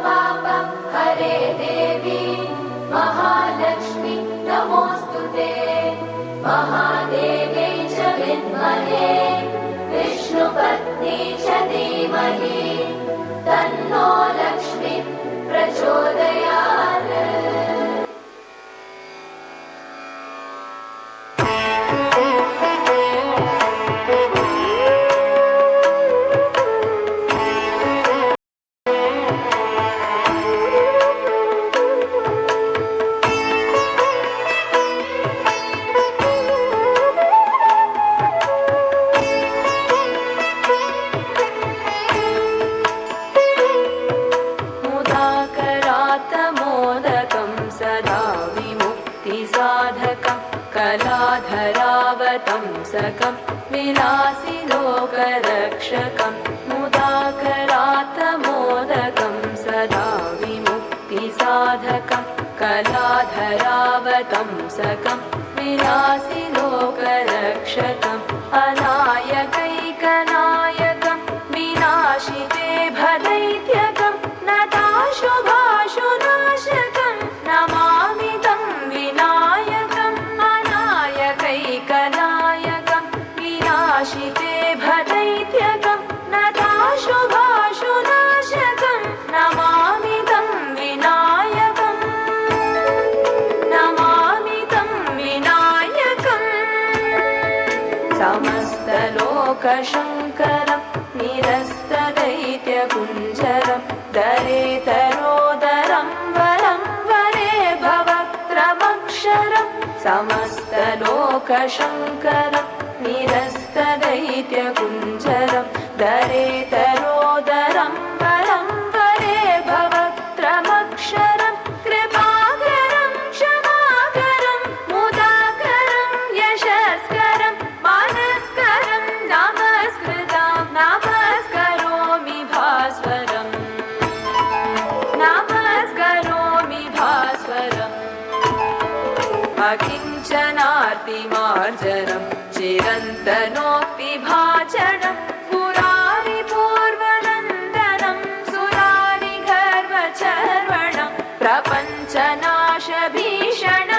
पापं हरे देवी महालक्ष्मी नमोऽस्तुते। महादेव्यै च विद्महे विष्णुपत्नी च धीमहि तन्नो लक्ष्मी प्रचोदयात्। कलाधरावतंसकं विलासिलोकरक्षकं मुदाकरात्तमोदकं सदा विमुक्तिसाधकं कलाधरावतंसकं विलासिलोकरक्षकम् अनायकैकनायकं विनाशिते भदैत्यकं नताशुभाशुनाशकं नमामि तं विनायकम्। अनायकैकनायकं विनाशिते भदैत्यकं नताशुभाशुनाशकं नमामि तं विनायकम्। नमामि तं विनायकम्। समस्तलोकशङ्करं निरस्तदैत्यकुञ्जरं दरेतरोदरं वरं वरे भवक्त्रमक्षरं समस्तलोकशङ्करं निरस्तदैत्यकुञ्जरं दरेतरोदरं वरं वरे भवक्त्रमक्षरं कृपाकरं क्षमाकरं मुदाकरं यशस्करं मानस्करं नमस्कृतं नमस्करोमि भास्वरम्। नमस्करोमि भास्वरम्। अकिञ्चनार्तिमार्जनं चिरन्तनोक्तिभाजनं पुरारिपूर्वनन्दनं सुरारिगर्वचर्वणं प्रपञ्चनाशभीषणम्